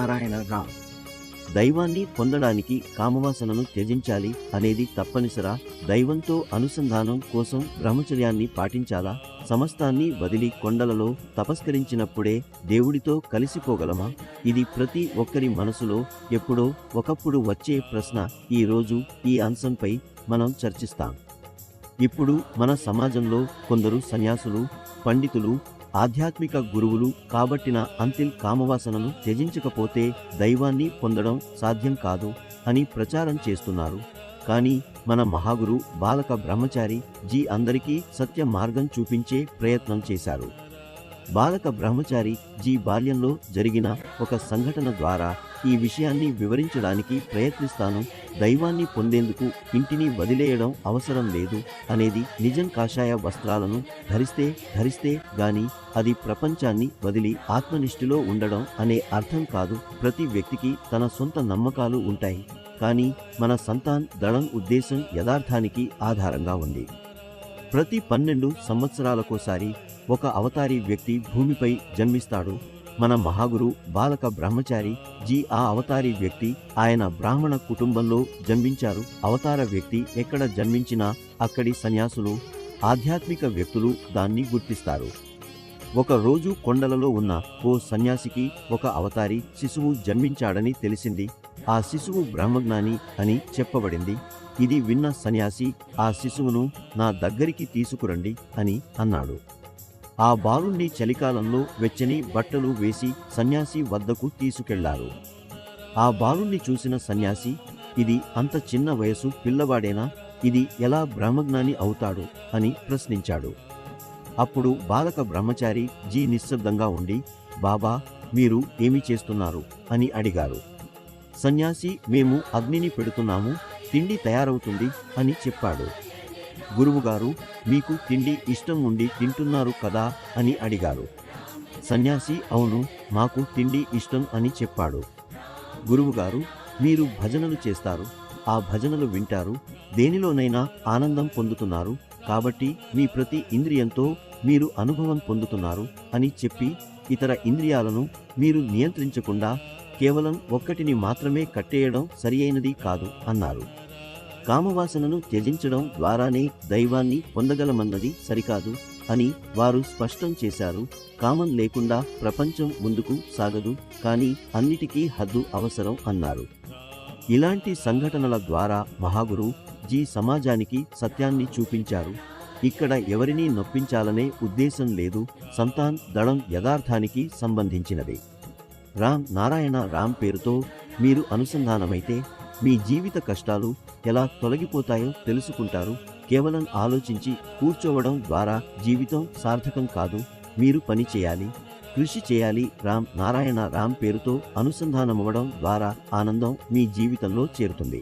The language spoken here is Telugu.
నారాయణ రామ్. దైవాన్ని పొందడానికి కామవాసనను త్యజించాలి అనేది తప్పనిసరా? దైవంతో అనుసంధానం కోసం బ్రహ్మచర్యాన్ని పాటించాలా? సమస్తాన్ని వదిలి కొండలలో తపస్కరించినప్పుడే దేవుడితో కలిసిపోగలమా? ఇది ప్రతి ఒక్కరి మనసులో ఎప్పుడో ఒకప్పుడు వచ్చే ప్రశ్న. ఈ రోజు ఈ అంశంపై మనం చర్చిస్తాం. ఇప్పుడు మన సమాజంలో కొందరు సన్యాసులు, పండితులు, ఆధ్యాత్మిక గురువులు కాబట్టిన అంతిల్ కామవాసనను త్యజించకపోతే దైవాన్ని పొందడం సాధ్యం కాదు అని ప్రచారం చేస్తున్నారు. కానీ మన మహాగురు బాలక బ్రహ్మచారి జీ అందరికీ సత్య మార్గం చూపించే ప్రయత్నం చేశారు. బాలక బ్రహ్మచారి జీ బాల్యంలో జరిగిన ఒక సంఘటన ద్వారా ఈ విషయాన్ని వివరించడానికి ప్రయత్నిస్తాను. దైవాన్ని పొందేందుకు ఇంటిని వదిలేయడం అవసరం లేదు అనేది నిజం. కాషాయ వస్త్రాలను ధరిస్తే గాని అది ప్రపంచాన్ని వదిలి ఆత్మనిష్ఠలో ఉండడం అనే అర్థం కాదు. ప్రతి వ్యక్తికి తన సొంత నమ్మకాలు ఉంటాయి. కానీ మన సంతాన్ దళం ఉద్దేశం యథార్థానికి ఆధారంగా ఉంది. ప్రతి 12 సంవత్సరాలకోసారి ఒక అవతారి వ్యక్తి భూమిపై జన్మిస్తాడు. మన మహాగురు బాలక బ్రహ్మచారి జీ ఆ అవతారి వ్యక్తి. ఆయన బ్రాహ్మణ కుటుంబంలో జన్మించారు. అవతార వ్యక్తి ఎక్కడ జన్మించినా అక్కడి సన్యాసులు, ఆధ్యాత్మిక వ్యక్తులు దాన్ని గుర్తిస్తారు. ఒక రోజు కొండలలో ఉన్న ఓ సన్యాసికి ఒక అవతారి శిశువు జన్మించాడని తెలిసింది. ఆ శిశువు బ్రహ్మజ్ఞాని అని చెప్పబడింది. ఇది విన్న సన్యాసి ఆ శిశువును నా దగ్గరికి తీసుకురండి అని అన్నాడు. ఆ బాలుణ్ణి చలికాలంలో వెచ్చని బట్టలు వేసి సన్యాసి వద్దకు తీసుకెళ్లారు. ఆ బాలుణ్ణి చూసిన సన్యాసి, ఇది అంత చిన్న వయసు పిల్లవాడేనా? ఇది ఎలా బ్రహ్మజ్ఞాని అవుతాడు అని ప్రశ్నించాడు. అప్పుడు బాలక బ్రహ్మచారి జీ నిశ్శబ్దంగా ఉండి, బాబా మీరు ఏమి చేస్తున్నారు అని అడిగారు. సన్యాసి, మేము అగ్నిని పెడుతున్నాము, తిండి తయారవుతుంది అని చెప్పాడు. గురువుగారు, మీకు తిండి ఇష్టం ఉండి తింటున్నారు కదా అని అడిగారు. సన్యాసి, అవును, మాకు తిండి ఇష్టం అని చెప్పాడు. గురువుగారు, మీరు భజనలు చేస్తారు, ఆ భజనలు వింటారు, దేనిలోనైనా ఆనందం పొందుతున్నారు, కాబట్టి మీ ప్రతి ఇంద్రియంతో మీరు అనుభవం పొందుతున్నారు అని చెప్పి ఇతర ఇంద్రియాలను మీరు నియంత్రించకుండా కేవలం ఒక్కటిని మాత్రమే కట్టేయడం సరియైనది కాదు అన్నారు. కామవాసనను త్యజించడం ద్వారానే దైవాన్ని పొందగలమన్నది సరికాదు అని వారు స్పష్టం చేశారు. కామం లేకుండా ప్రపంచం ముందుకు సాగదు, కానీ అన్నిటికీ హద్దు అవసరం అన్నారు. ఇలాంటి సంఘటనల ద్వారా మహాగురు జీ సమాజానికి సత్యాన్ని చూపించారు. ఇక్కడ ఎవరినీ నొప్పించాలనే ఉద్దేశం లేదు. సంతాన్ దళం యథార్థానికి సంబంధించినది. రామ్ నారాయణ రామ్ పేరుతో మీరు అనుసంధానమైతే మీ జీవిత కష్టాలు ఎలా తొలగిపోతాయో తెలుసుకుంటారు. కేవలం ఆలోచించి కూర్చోవడం ద్వారా జీవితం సార్థకం కాదు. మీరు పని చేయాలి, కృషి చేయాలి. రామ్ నారాయణ రామ్ పేరుతో అనుసంధానమవ్వడం ద్వారా ఆనందం మీ జీవితంలో చేరుతుంది.